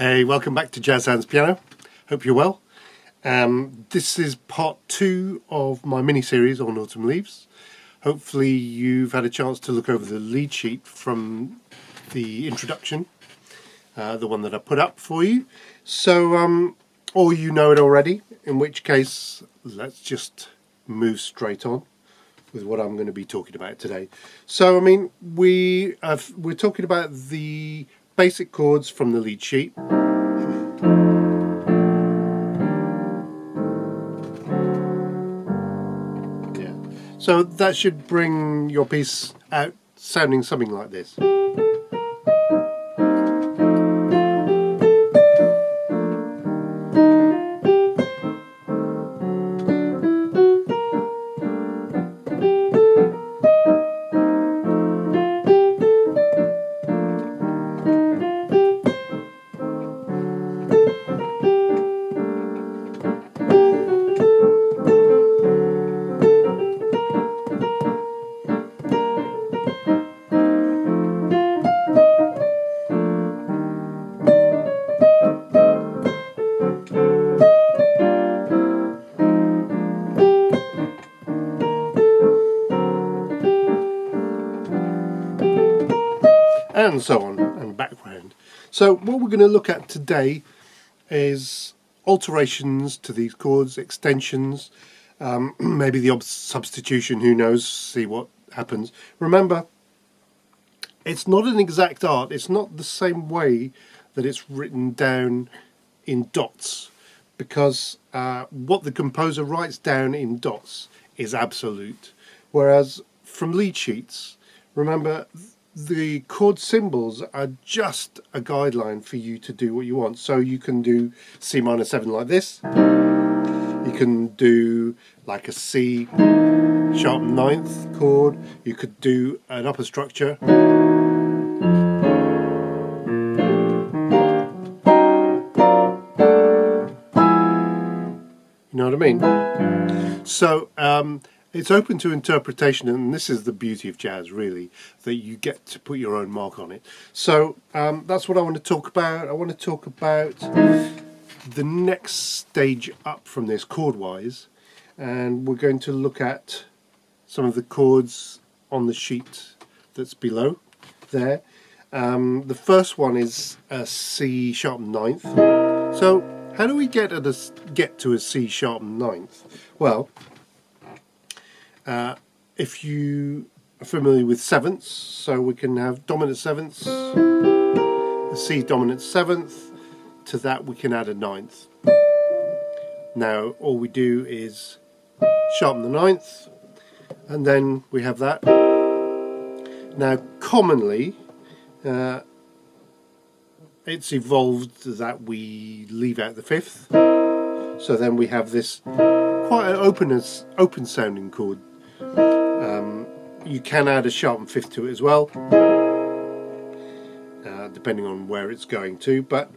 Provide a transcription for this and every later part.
Hey, welcome back to Jazz Hands Piano. Hope you're well. This is part 2 of my mini-series on Autumn Leaves. Hopefully you've had a chance to look over the lead sheet from the introduction, the one that I put up for you. So, or you know it already, in which case let's just move straight on with what I'm going to be talking about today. So, I mean, we're talking about the basic chords from the lead sheet. Yeah. So that should bring your piece out sounding something like this. And so on, and background. So what we're going to look at today is alterations to these chords, extensions, maybe the substitution, who knows, see what happens. Remember, it's not an exact art, it's not the same way that it's written down in dots, because what the composer writes down in dots is absolute, whereas from lead sheets, remember, the chord symbols are just a guideline for you to do what you want. So you can do C minor 7 like this. You can do like a C sharp 9th chord. You could do an upper structure. You know what I mean? So it's open to interpretation, and this is the beauty of jazz, really, that you get to put your own mark on it. So that's what I want to talk about. I want to talk about the next stage up from this chord-wise, and we're going to look at some of the chords on the sheet that's below there. The first one is a C sharp 9th. So how do we get to a C sharp 9th? Well, if you are familiar with sevenths, so we can have dominant sevenths, a C dominant 7th, to that we can add a 9th. Now all we do is sharpen the 9th, and then we have that. Now commonly it's evolved that we leave out the 5th, so then we have this quite an open sounding chord. You can add a sharpened 5th to it as well, depending on where it's going to, but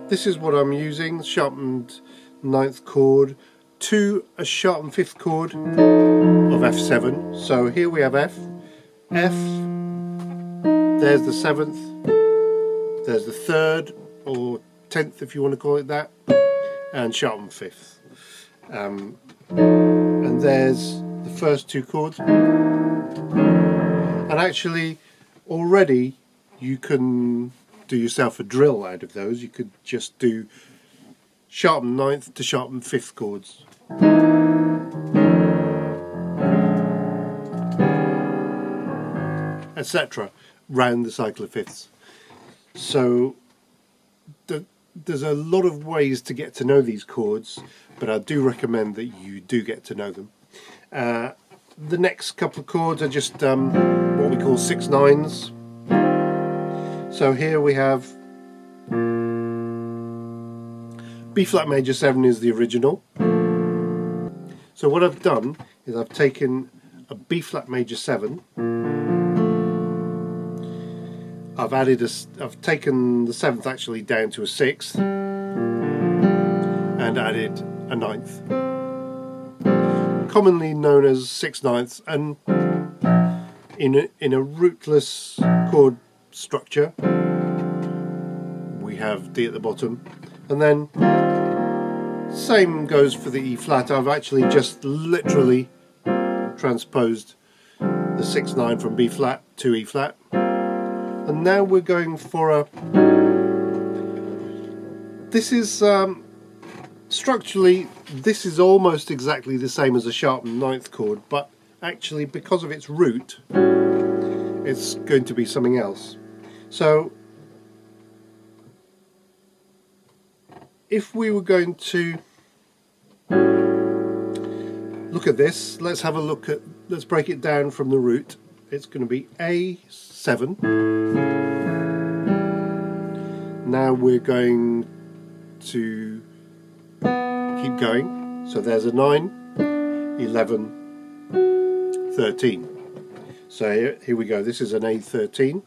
this is what I'm using, sharpened 9th chord to a sharpened 5th chord of F7. So here we have F, there's the 7th, there's the 3rd or 10th if you want to call it that, and sharpened 5th. And there's the first two chords, and actually already you can do yourself a drill out of those. You could just do sharpened 9th to sharpened 5th chords, etc., round the cycle of fifths. So there's a lot of ways to get to know these chords, but I do recommend that you do get to know them. The next couple of chords are just what we call 6/9s. So here we have B flat major 7 is the original. So what I've done is I've taken a B flat major 7. I've taken the 7th actually down to a 6th and added a 9th, commonly known as 6/9, and in a rootless chord structure we have D at the bottom, and then same goes for the E flat. I've actually just literally transposed the 6/9 from B flat to E flat, and now we're going for a, this is structurally this is almost exactly the same as a sharpened 9th chord, but actually because of its root it's going to be something else. So if we were going to look at this, let's have a look at, let's break it down from the root. It's going to be A7. Now we're going to keep going. So there's a 9, 11, 13. So here we go. This is an A13.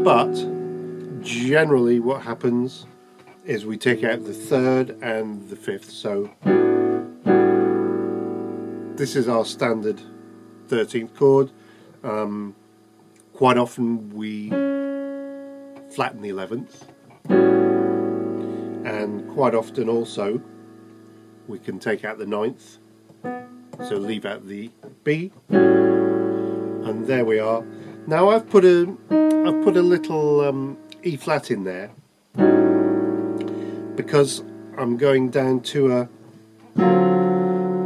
But generally what happens is we take out the 3rd and the 5th. So this is our standard 13th chord. Quite often we flatten the 11th, and quite often also we can take out the 9th, so leave out the B, and there we are. Now I've put a little E flat in there because I'm going down to a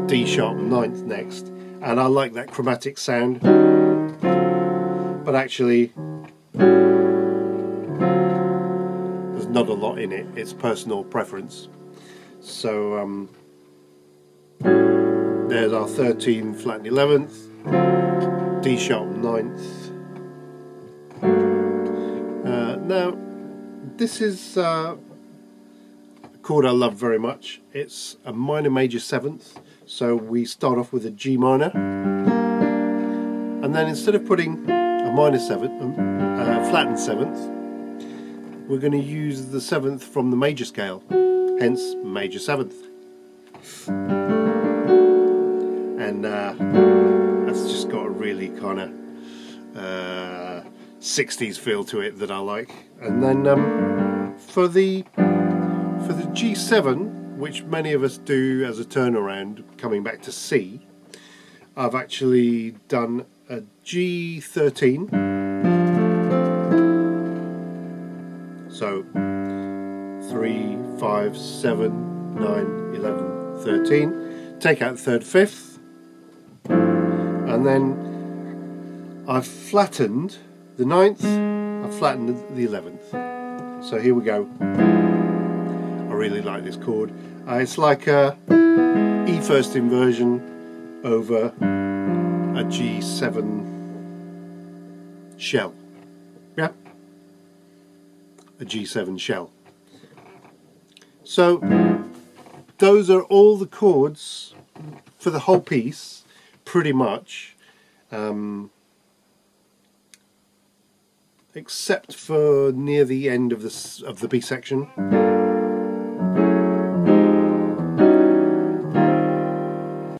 D sharp 9th next, and I like that chromatic sound, but actually there's not a lot in it. It's personal preference. So there's our 13 flat 11th, D sharp 9th. Now this is a chord I love very much. It's a minor major 7th. So we start off with a G minor, and then instead of putting a minor 7th, flattened 7th, we're going to use the 7th from the major scale, hence major 7th. And that's just got a really kind of 60s feel to it that I like. And then for the G7, which many of us do as a turnaround coming back to C, I've actually done a G13. So 3, 5, 7, 9, 11, 13. Take out the 3rd, 5th, and then I've flattened the 9th, I've flattened the 11th. So here we go. I really like this chord. It's like a E first inversion over a G7 shell. Yeah? A G7 shell. So those are all the chords for the whole piece, pretty much, except for near the end of the B section.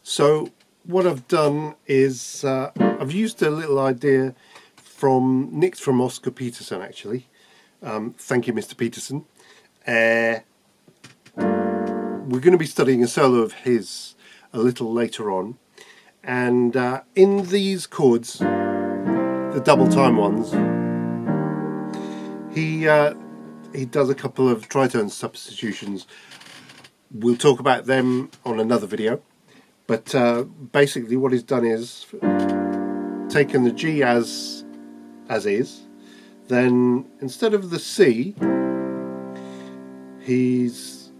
So what I've done is I've used a little idea nicked from Oscar Peterson, actually. Thank you, Mr. Peterson. We're going to be studying a solo of his a little later on, and in these chords, the double time ones, he does a couple of tritone substitutions. We'll talk about them on another video. But basically what he's done is taken the G as is, then instead of the C, he's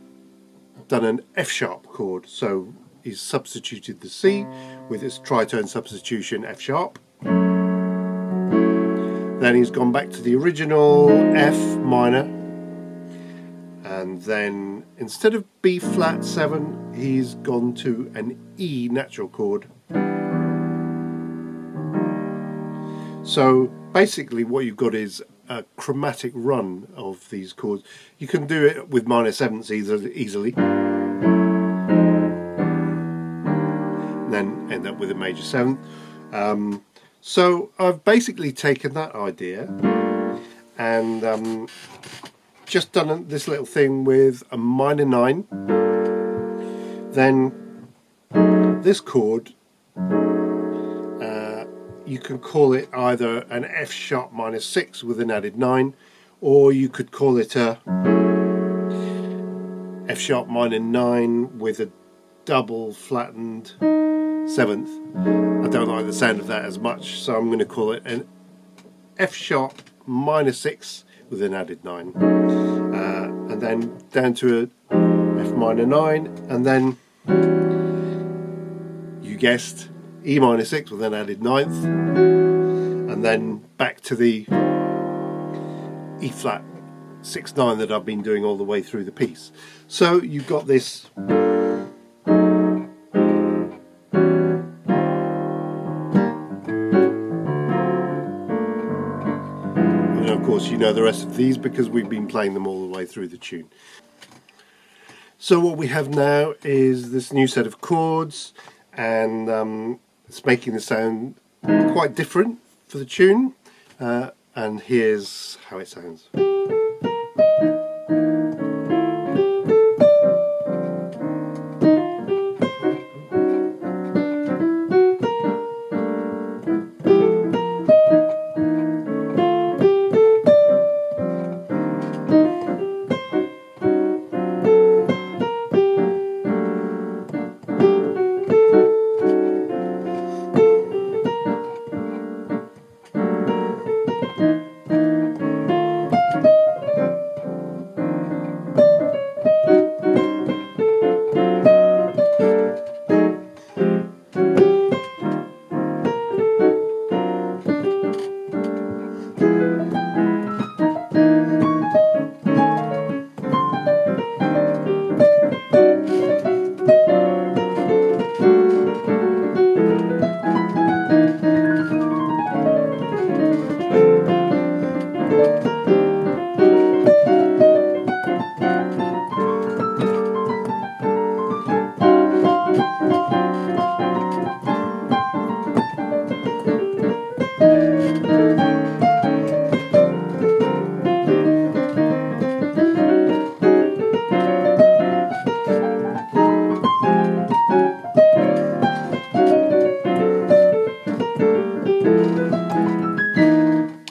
done an F sharp chord. So he's substituted the C with its tritone substitution F sharp. Then he's gone back to the original F minor, and then instead of B flat 7, he's gone to an E natural chord. So basically what you've got is a chromatic run of these chords. You can do it with minor 7ths easily, and then end up with a major 7th. So I've basically taken that idea and just done this little thing with a minor 9. Then this chord, you can call it either an F sharp minor 6 with an added 9, or you could call it a F sharp minor 9 with a double flattened 7th. I don't like the sound of that as much, so I'm going to call it an F sharp minor 6 with an added 9, and then down to a F minor 9, and then, you guessed, E minor 6 with an added 9th, and then back to the E flat 6/9 that I've been doing all the way through the piece. So you've got this and of course you know the rest of these because we've been playing them all the way through the tune. So what we have now is this new set of chords, and it's making the sound quite different for the tune, and here's how it sounds.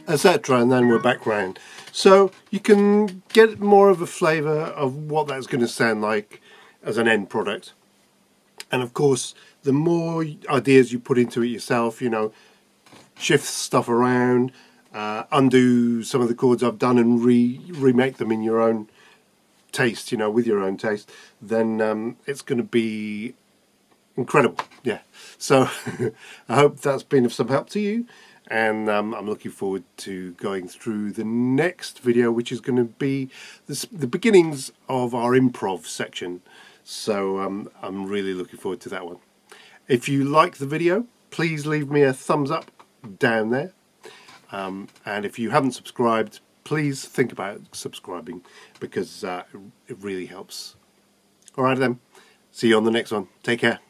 Etc., and then we're back round. So you can get more of a flavour of what that's going to sound like as an end product. And of course, the more ideas you put into it yourself, you know, shift stuff around, undo some of the chords I've done and remake them in your own taste, you know, with your own taste, then it's going to be incredible. Yeah. So I hope that's been of some help to you. And I'm looking forward to going through the next video, which is going to be the beginnings of our improv section. So I'm really looking forward to that one. If you like the video, please leave me a thumbs up down there. And if you haven't subscribed, please think about subscribing, because it really helps. Alright then, see you on the next one. Take care.